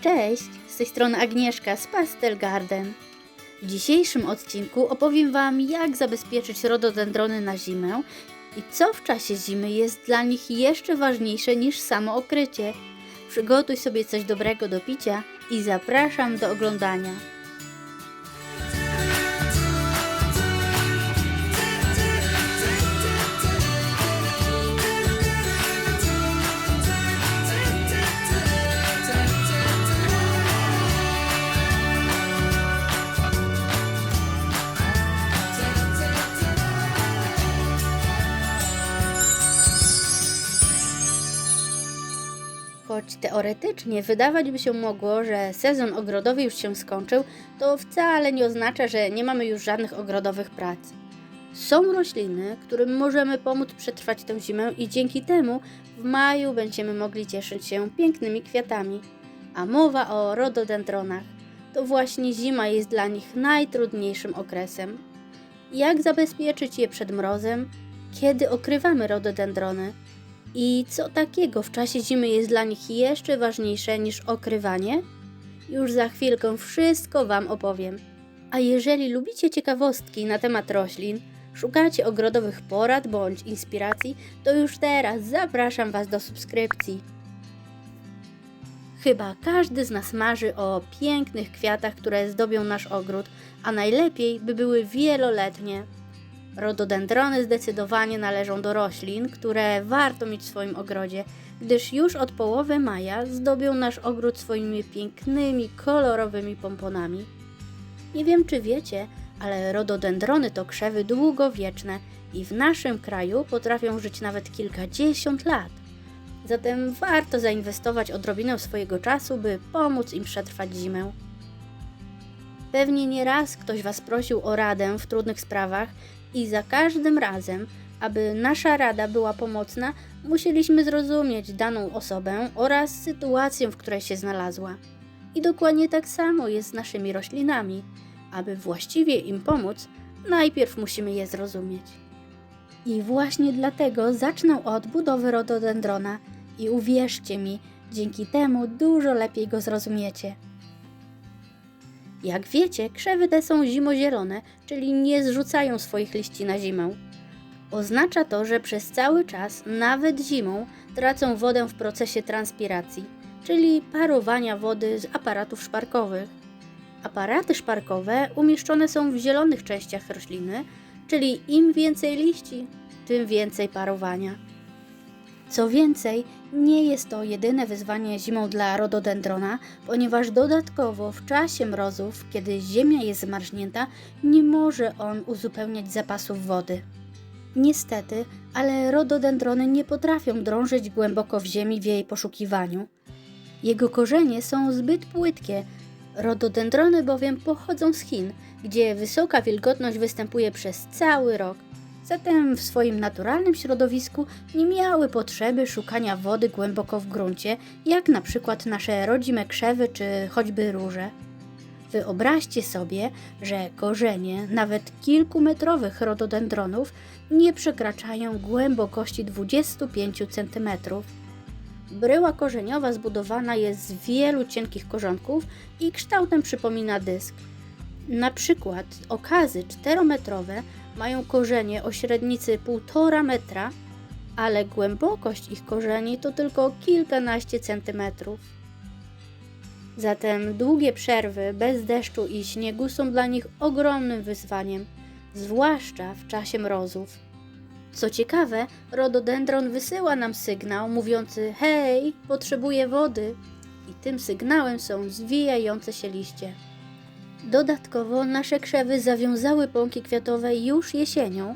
Cześć, z tej strony Agnieszka z Pastel Garden. W dzisiejszym odcinku opowiem Wam, jak zabezpieczyć rododendrony na zimę i co w czasie zimy jest dla nich jeszcze ważniejsze niż samo okrycie. Przygotuj sobie coś dobrego do picia i zapraszam do oglądania. Choć teoretycznie wydawać by się mogło, że sezon ogrodowy już się skończył, to wcale nie oznacza, że nie mamy już żadnych ogrodowych prac. Są rośliny, którym możemy pomóc przetrwać tę zimę i dzięki temu w maju będziemy mogli cieszyć się pięknymi kwiatami. A mowa o rododendronach. To właśnie zima jest dla nich najtrudniejszym okresem. Jak zabezpieczyć je przed mrozem? Kiedy okrywamy rododendrony? I co takiego w czasie zimy jest dla nich jeszcze ważniejsze niż okrywanie? Już za chwilkę wszystko Wam opowiem. A jeżeli lubicie ciekawostki na temat roślin, szukacie ogrodowych porad bądź inspiracji, to już teraz zapraszam Was do subskrypcji. Chyba każdy z nas marzy o pięknych kwiatach, które zdobią nasz ogród, a najlepiej by były wieloletnie. Rododendrony zdecydowanie należą do roślin, które warto mieć w swoim ogrodzie, gdyż już od połowy maja zdobią nasz ogród swoimi pięknymi, kolorowymi pomponami. Nie wiem, czy wiecie, ale rododendrony to krzewy długowieczne i w naszym kraju potrafią żyć nawet kilkadziesiąt lat. Zatem warto zainwestować odrobinę swojego czasu, by pomóc im przetrwać zimę. Pewnie nieraz ktoś Was prosił o radę w trudnych sprawach i za każdym razem, aby nasza rada była pomocna, musieliśmy zrozumieć daną osobę oraz sytuację, w której się znalazła. I dokładnie tak samo jest z naszymi roślinami. Aby właściwie im pomóc, najpierw musimy je zrozumieć. I właśnie dlatego zacznę od budowy rododendrona i uwierzcie mi, dzięki temu dużo lepiej go zrozumiecie. Jak wiecie, krzewy te są zimozielone, czyli nie zrzucają swoich liści na zimę. Oznacza to, że przez cały czas, nawet zimą, tracą wodę w procesie transpiracji, czyli parowania wody z aparatów szparkowych. Aparaty szparkowe umieszczone są w zielonych częściach rośliny, czyli im więcej liści, tym więcej parowania. Co więcej, nie jest to jedyne wyzwanie zimą dla rododendrona, ponieważ dodatkowo w czasie mrozów, kiedy ziemia jest zmarznięta, nie może on uzupełniać zapasów wody. Niestety, ale rododendrony nie potrafią drążyć głęboko w ziemi w jej poszukiwaniu. Jego korzenie są zbyt płytkie. Rododendrony bowiem pochodzą z Chin, gdzie wysoka wilgotność występuje przez cały rok. Zatem w swoim naturalnym środowisku nie miały potrzeby szukania wody głęboko w gruncie, jak na przykład nasze rodzime krzewy czy choćby róże. Wyobraźcie sobie, że korzenie nawet kilkumetrowych rododendronów nie przekraczają głębokości 25 cm. Bryła korzeniowa zbudowana jest z wielu cienkich korzonków i kształtem przypomina dysk. Na przykład okazy 4-metrowe mają korzenie o średnicy 1,5 metra, ale głębokość ich korzeni to tylko kilkanaście centymetrów. Zatem długie przerwy bez deszczu i śniegu są dla nich ogromnym wyzwaniem, zwłaszcza w czasie mrozów. Co ciekawe, rododendron wysyła nam sygnał mówiący: hej, potrzebuję wody, i tym sygnałem są zwijające się liście. Dodatkowo nasze krzewy zawiązały pąki kwiatowe już jesienią,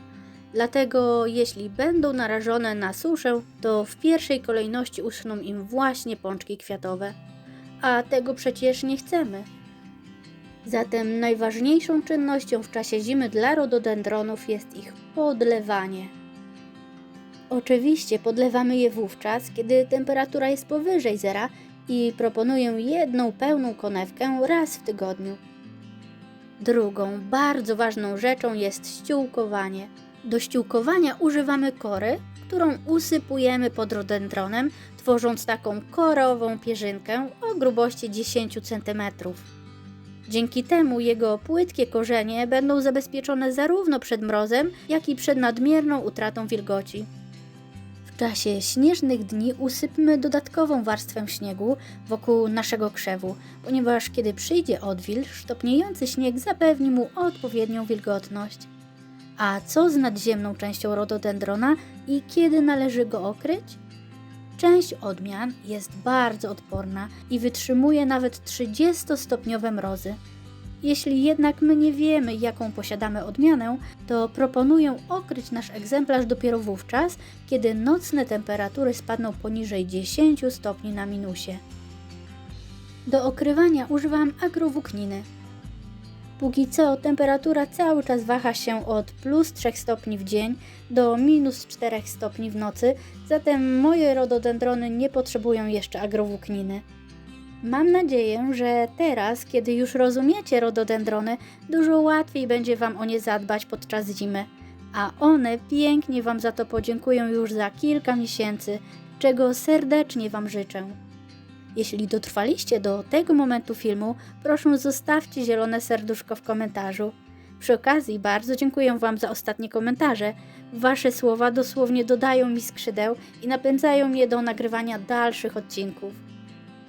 dlatego jeśli będą narażone na suszę, to w pierwszej kolejności uschną im właśnie pączki kwiatowe, a tego przecież nie chcemy. Zatem najważniejszą czynnością w czasie zimy dla rododendronów jest ich podlewanie. Oczywiście podlewamy je wówczas, kiedy temperatura jest powyżej zera i proponuję jedną pełną konewkę raz w tygodniu. Drugą bardzo ważną rzeczą jest ściółkowanie. Do ściółkowania używamy kory, którą usypujemy pod rododendronem, tworząc taką korową pierzynkę o grubości 10 cm. Dzięki temu jego płytkie korzenie będą zabezpieczone zarówno przed mrozem, jak i przed nadmierną utratą wilgoci. W czasie śnieżnych dni usypmy dodatkową warstwę śniegu wokół naszego krzewu, ponieważ kiedy przyjdzie odwilż, topniejący śnieg zapewni mu odpowiednią wilgotność. A co z nadziemną częścią rododendrona i kiedy należy go okryć? Część odmian jest bardzo odporna i wytrzymuje nawet 30-stopniowe mrozy. Jeśli jednak my nie wiemy, jaką posiadamy odmianę, to proponuję okryć nasz egzemplarz dopiero wówczas, kiedy nocne temperatury spadną poniżej 10 stopni na minusie. Do okrywania używam agrowłókniny. Póki co temperatura cały czas waha się od plus 3 stopni w dzień do minus 4 stopni w nocy, zatem moje rododendrony nie potrzebują jeszcze agrowłókniny. Mam nadzieję, że teraz, kiedy już rozumiecie rododendrony, dużo łatwiej będzie Wam o nie zadbać podczas zimy, a one pięknie Wam za to podziękują już za kilka miesięcy, czego serdecznie Wam życzę. Jeśli dotrwaliście do tego momentu filmu, proszę zostawcie zielone serduszko w komentarzu. Przy okazji bardzo dziękuję Wam za ostatnie komentarze. Wasze słowa dosłownie dodają mi skrzydeł i napędzają mnie do nagrywania dalszych odcinków.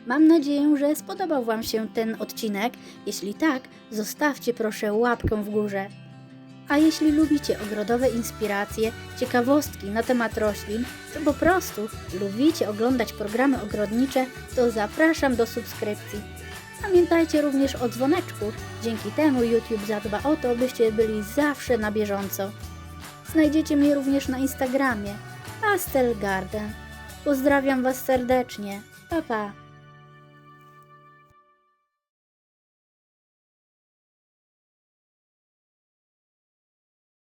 Mam nadzieję, że spodobał Wam się ten odcinek. Jeśli tak, zostawcie proszę łapkę w górze. A jeśli lubicie ogrodowe inspiracje, ciekawostki na temat roślin, czy po prostu lubicie oglądać programy ogrodnicze, to zapraszam do subskrypcji. Pamiętajcie również o dzwoneczku, dzięki temu YouTube zadba o to, byście byli zawsze na bieżąco. Znajdziecie mnie również na Instagramie Pastel Garden. Pozdrawiam Was serdecznie. Pa, pa!